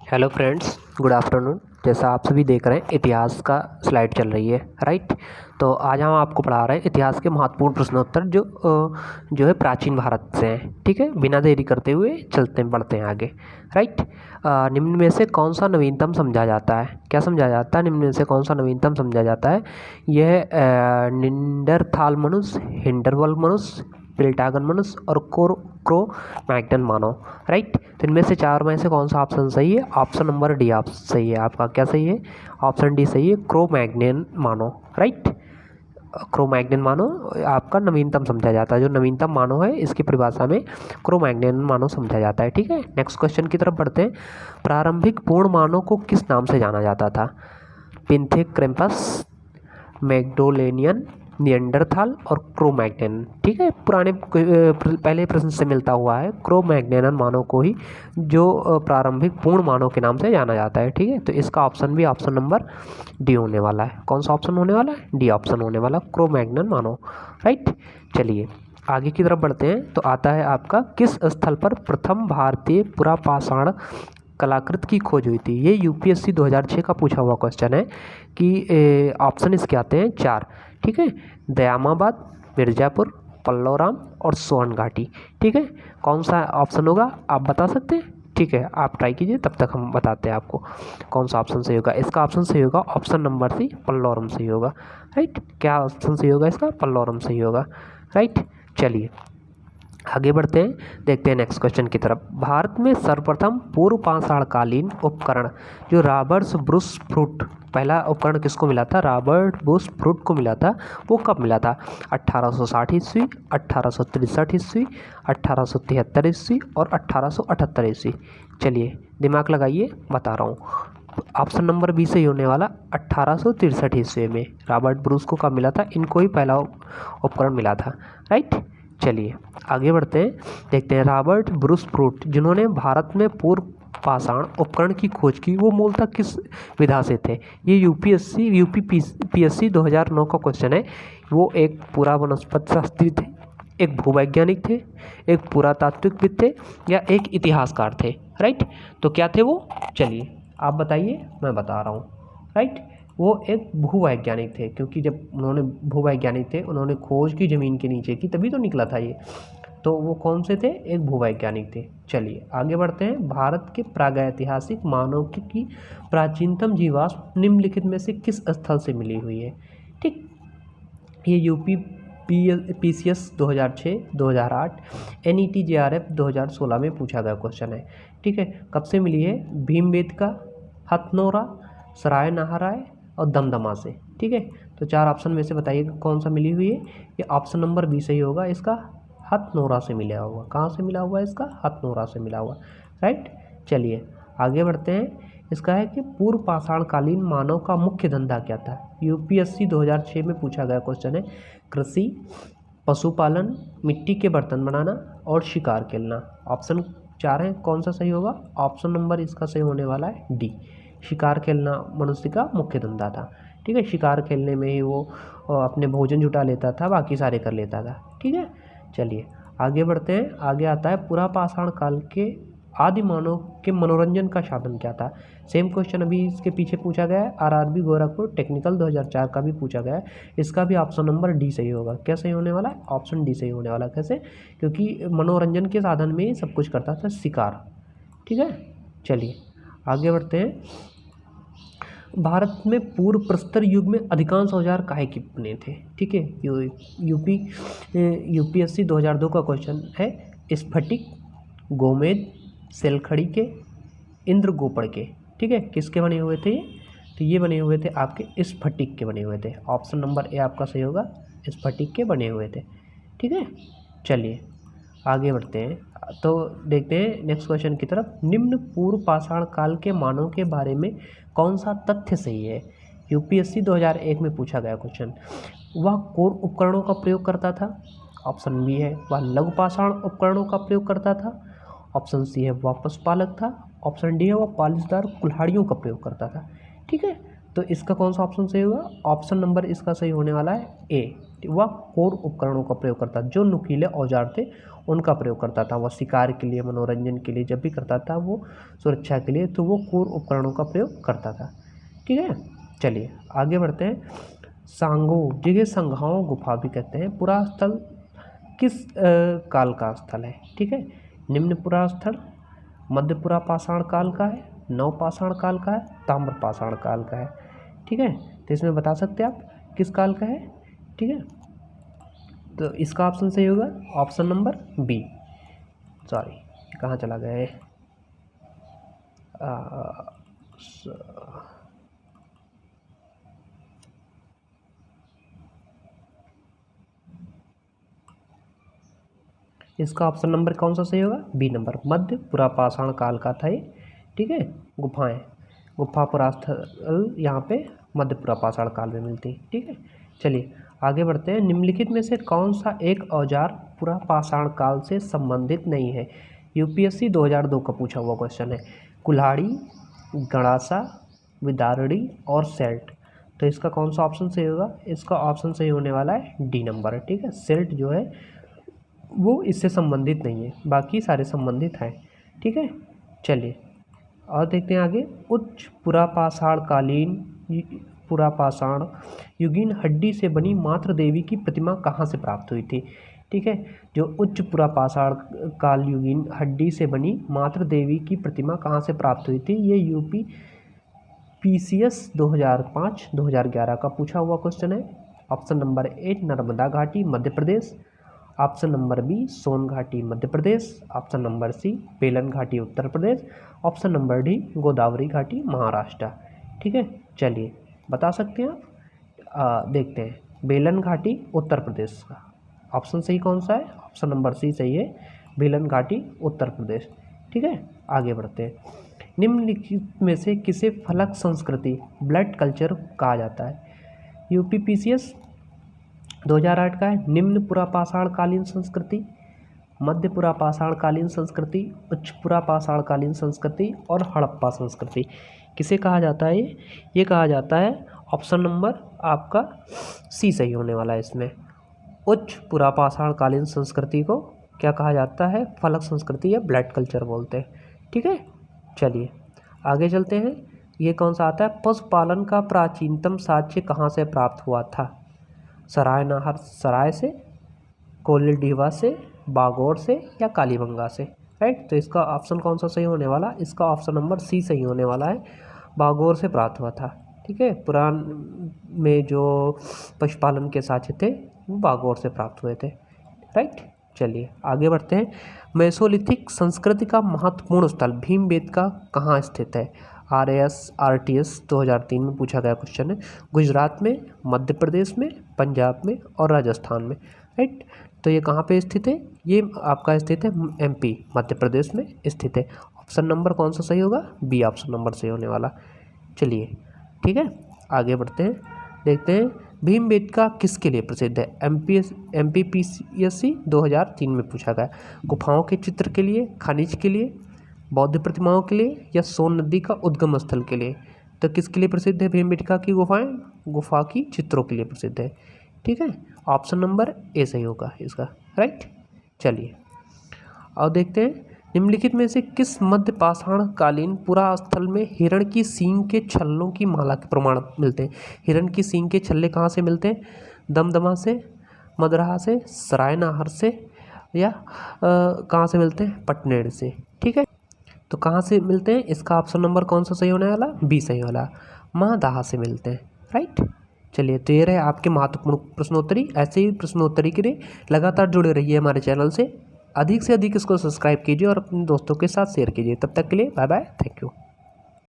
Hello friends, good afternoon. जैसा आप सभी देख रहे हैं, इतिहास का स्लाइड चल रही है, राइट। तो आज हम आपको पढ़ा रहे हैं इतिहास के महत्वपूर्ण प्रश्नोत्तर जो है प्राचीन भारत से हैं। ठीक है, बिना देरी करते हुए चलते हैं, बढ़ते हैं आगे, राइट। निम्न में से कौन सा नवीनतम समझा जाता है? क्या समझा जाता है? निम्न में से कौन सा नवीनतम समझा जाता है? यह निंडरथाल मनुष्य, हिंडरवल मनुष्य, पेल्टागन मनुष्य और क्रो मैग्नन मानव, राइट। तो इनमें से चार में से कौन सा ऑप्शन सही है? ऑप्शन नंबर डी आप सही है। आपका क्या सही है? ऑप्शन डी सही है, क्रो मैग्नन मानव, राइट। क्रो मैग्नन मानव आपका नवीनतम समझा जाता है। जो नवीनतम मानव है, इसकी परिभाषा में क्रो मैग्नन मानव समझा जाता है। ठीक है, नेक्स्ट क्वेश्चन की तरफ बढ़ते हैं। प्रारंभिक पूर्ण मानव को किस नाम से जाना जाता था? पिंथेक्रैम्पस, मैग्डोलेनियन, निएंडरथाल और क्रो मैग्नन। ठीक है, पुराने पहले प्रश्न से मिलता हुआ है। क्रो मैग्नन मानव को ही जो प्रारंभिक पूर्ण मानव के नाम से जाना जाता है। ठीक है, तो इसका ऑप्शन भी ऑप्शन नंबर डी होने वाला है। कौन सा ऑप्शन होने वाला है? डी ऑप्शन होने वाला, क्रो मैग्नन मानव, राइट। चलिए आगे की तरफ बढ़ते हैं। तो आता है आपका, किस स्थल पर प्रथम भारतीय पुरापाषाण कलाकृत की खोज हुई थी? ये यूपीएससी 2006 का पूछा हुआ क्वेश्चन है कि ऑप्शन इसके आते हैं चार। ठीक है, दयामाबाद, मिर्ज़ापुर, पल्लवराम और सोन घाटी। ठीक है, कौन सा ऑप्शन होगा आप बता सकते हैं? ठीक है, आप ट्राई कीजिए, तब तक हम बताते हैं आपको कौन सा ऑप्शन सही होगा। इसका ऑप्शन सही होगा ऑप्शन नंबर सी, पल्लवरम सही होगा, राइट। क्या ऑप्शन सही होगा इसका? पल्लवरम सही होगा, राइट। चलिए आगे बढ़ते हैं, देखते हैं नेक्स्ट क्वेश्चन की तरफ। भारत में सर्वप्रथम पूर्व पाषाणकालीन उपकरण जो रॉबर्ट ब्रूस फ्रूट, पहला उपकरण किसको मिला था? रॉबर्ट ब्रूस फ्रूट को मिला था। वो कब मिला था? 1860 ईस्वी, 1863 ईस्वी, 1873 ईस्वी और 1878 ईस्वी। चलिए दिमाग लगाइए, बता रहा हूँ। ऑप्शन नंबर बी सही होने वाला, 1863 ईस्वी में रॉबर्ट ब्रूस को कब मिला था? इनको ही पहला उपकरण मिला था, राइट। चलिए आगे बढ़ते हैं, देखते हैं रॉबर्ट ब्रूस फ्रूट जिन्होंने भारत में पूर्व पाषाण उपकरण की खोज की, वो मूलतः किस विधा से थे? ये यूपीएससी 2009 का क्वेश्चन है। वो एक पूरा वनस्पति शास्त्री थे, एक भूवैज्ञानिक थे, एक पुरातात्विकविद थे या एक इतिहासकार थे, राइट। तो क्या थे वो? चलिए आप बताइए, मैं बता रहा हूँ, राइट। वो एक भूवैज्ञानिक थे, क्योंकि जब उन्होंने भूवैज्ञानिक थे, उन्होंने खोज की ज़मीन के नीचे की, तभी तो निकला था ये। तो वो कौन से थे? एक भूवैज्ञानिक थे। चलिए आगे बढ़ते हैं। भारत के प्रागैतिहासिक मानव की प्राचीनतम जीवाश्म निम्नलिखित में से किस स्थल से मिली हुई है? ठीक, ये पीसीएस 2006, 2008, एनईटी जेआरएफ 2016 में पूछा गया क्वेश्चन है। ठीक है, कब से मिली है? भीमबेटका, हथनोरा, सराय नाहराय और दमदमा से। ठीक है, तो चार ऑप्शन में से बताइए कौन सा मिली हुई है। ये ऑप्शन नंबर बी सही होगा, इसका हथनोरा से मिला हुआ। कहाँ से मिला हुआ है इसका? हथनोरा से मिला हुआ, राइट। चलिए आगे बढ़ते हैं। इसका है कि पूर्व पाषाणकालीन मानव का मुख्य धंधा क्या था? यूपीएससी 2006 में पूछा गया क्वेश्चन है। कृषि, पशुपालन, मिट्टी के बर्तन बनाना और शिकार खेलना। ऑप्शन चार हैं, कौन सा सही होगा? ऑप्शन नंबर इसका सही होने वाला है डी, शिकार खेलना मनुष्य का मुख्य धंधा था। ठीक है, शिकार खेलने में ही वो अपने भोजन जुटा लेता था, बाकी सारे कर लेता था। ठीक है, चलिए आगे बढ़ते हैं। आगे आता है, पुरापाषाण काल के आदि मानव के मनोरंजन का साधन क्या था? सेम क्वेश्चन अभी इसके पीछे पूछा गया है, आरआरबी गोरखपुर टेक्निकल 2004 का भी पूछा गया है। इसका भी ऑप्शन नंबर डी सही होगा। क्या सही होने वाला है? ऑप्शन डी सही होने वाला। कैसे? क्योंकि मनोरंजन के साधन में ही सब कुछ करता था, शिकार। ठीक है, चलिए आगे बढ़ते हैं। भारत में पूर्व प्रस्तर युग में अधिकांश औजार काहे के बने थे? ठीक है, यूपीएससी 2002 का क्वेश्चन है। स्फटिक, गोमेद, सेलखड़ी के, इंद्रगोपड़ के। ठीक है, किसके बने हुए थे ये? तो ये बने हुए थे आपके स्फटिक के बने हुए थे। ऑप्शन नंबर ए आपका सही होगा, स्फटिक के बने हुए थे। ठीक है, चलिए आगे बढ़ते हैं। तो देखते हैं नेक्स्ट क्वेश्चन की तरफ। निम्न पूर्व पाषाण काल के मानव के बारे में कौन सा तथ्य सही है? यूपीएससी 2001 में पूछा गया क्वेश्चन। वह कौन उपकरणों का प्रयोग करता था? ऑप्शन बी है, वह लघु पाषाण उपकरणों का प्रयोग करता था। ऑप्शन सी है, वह पशुपालक था। ऑप्शन डी है, वह पालिशदार कुल्हाड़ियों का प्रयोग करता था। ठीक है, तो इसका कौन सा ऑप्शन सही होगा? ऑप्शन नंबर इसका सही होने वाला है ए, वह कोर उपकरणों का प्रयोग करता, जो नुकीले औजार थे उनका प्रयोग करता था। वह शिकार के लिए, मनोरंजन के लिए जब भी करता था, वो सुरक्षा के लिए, तो वो कोर उपकरणों का प्रयोग करता था। ठीक है, चलिए आगे बढ़ते हैं। सांगो, जिसे संघाओं गुफा भी कहते हैं, पुरास्थल किस काल का स्थल है? ठीक है, निम्न पुरास्थल मध्य पुरा पाषाण काल का है, नव पाषाण काल का है, ताम्र पाषाण काल का है। ठीक है, तो इसमें बता सकते हैं आप किस काल का है। ठीक है, तो इसका ऑप्शन सही होगा ऑप्शन नंबर बी। सॉरी, कहाँ चला गया है? इसका ऑप्शन नंबर कौन सा सही होगा? बी नंबर, मध्य पुरापाषाण काल का था ये। ठीक है, गुफाएं, गुफा पुरास्थल यहाँ पे मध्य पुरापाषाण काल में मिलती। ठीक है, चलिए आगे बढ़ते हैं। निम्नलिखित में से कौन सा एक औजार पुरापाषाण काल से संबंधित नहीं है? यूपीएससी 2002 का पूछा हुआ क्वेश्चन है। कुल्हाड़ी, गड़ासा, विदारणी और सेल्ट। तो इसका कौन सा ऑप्शन सही होगा? इसका ऑप्शन सही होने वाला है डी नंबर। ठीक है, सेल्ट जो है वो इससे संबंधित नहीं है, बाकी सारे संबंधित हैं। ठीक है, चलिए और देखते हैं आगे। उच्च पुरापाषाण युगीन हड्डी से बनी मातृ देवी की प्रतिमा कहाँ से प्राप्त हुई थी? ठीक है, जो उच्च पुरापाषाण काल युगीन हड्डी से बनी मातृ देवी की प्रतिमा कहाँ से प्राप्त हुई थी? ये यूपी पीसीएस 2005-2011 का पूछा हुआ क्वेश्चन है। ऑप्शन नंबर ए नर्मदा घाटी Madhya Pradesh, option number B सोन घाटी Madhya Pradesh, option number C बेलन घाटी Uttar Pradesh, option number D Godavari घाटी महाराष्ट्र। ठीक है, चलिए बता सकते हैं आप। देखते हैं, बेलन घाटी उत्तर प्रदेश का ऑप्शन सही कौन सा है? ऑप्शन नंबर सी सही है, बेलन घाटी उत्तर प्रदेश। ठीक है, आगे बढ़ते हैं। निम्नलिखित में से किसे फलक संस्कृति ब्लड कल्चर कहा जाता है? यूपी पीसीएस 2008 का है। निम्न पुरापाषाण कालीन संस्कृति, मध्य पुरापाषाण कालीन संस्कृति, उच्च पुरापाषाण कालीन संस्कृति और हड़प्पा संस्कृति किसे कहा जाता है? ये कहा जाता है ऑप्शन नंबर आपका सी सही होने वाला है इसमें। उच्च पुरापाषाण कालीन संस्कृति को क्या कहा जाता है? फलक संस्कृति या ब्लड कल्चर बोलते हैं। ठीक है, चलिए आगे चलते हैं। ये कौन सा आता है? पशुपालन का प्राचीनतम साक्ष्य कहाँ से प्राप्त हुआ था? सरायनाहर सराय से, कोल्डिवा से, बागोर से या कालीबंगा से? राइट, तो इसका ऑप्शन कौन सा सही होने वाला? इसका ऑप्शन नंबर सी सही होने वाला है, बागोर से प्राप्त हुआ था। ठीक है, पुराण में जो पशुपालन के साक्ष्य थे वो बागोर से प्राप्त हुए थे। राइट, चलिए आगे बढ़ते हैं। मेसोलिथिक संस्कृति का महत्वपूर्ण स्थल भीमबेटका कहाँ स्थित है? RTS 2003 में पूछा गया क्वेश्चन है। गुजरात में, मध्य प्रदेश में, पंजाब में और राजस्थान में। राइट, तो ये कहाँ पे स्थित है? ये आपका स्थित है MP मध्य प्रदेश में स्थित है। ऑप्शन नंबर कौन सा सही होगा? बी ऑप्शन नंबर सही होने वाला। चलिए ठीक है, आगे बढ़ते हैं। देखते हैं भीमबेटका किसके लिए प्रसिद्ध है? MPPSC 2003 में पूछा गया। गुफाओं के चित्र के लिए, खनिज के लिए, बौद्ध प्रतिमाओं के लिए या सोन नदी का उद्गम स्थल के लिए? तो किसके लिए प्रसिद्ध है भीमबेटका की गुफाएं? गुफा की चित्रों के लिए प्रसिद्ध है। ठीक है, ऑप्शन नंबर ए सही होगा इसका। राइट, चलिए और देखते हैं। निम्नलिखित में से किस मध्य पाषाण कालीन पुरास्थल में हिरण की सींग के छल्लों की माला के प्रमाण मिलते हैं? हिरण की सींग के छल्ले कहाँ से मिलते हैं? दमदमा से, मदरहा से, सरायनाहर से या कहाँ से मिलते हैं? पटनेर से। ठीक है, तो कहाँ से मिलते हैं? इसका ऑप्शन नंबर कौन सा सही होने वाला? बी सही वाला, महदाहा से मिलते हैं। राइट, चलिए तो ये रहे आपके महत्वपूर्ण प्रश्नोत्तरी। ऐसे ही प्रश्नोत्तरी के लिए लगातार जुड़े रहिए हमारे चैनल से। अधिक से अधिक इसको सब्सक्राइब कीजिए और अपने दोस्तों के साथ शेयर कीजिए। तब तक के लिए बाय बाय, थैंक यू।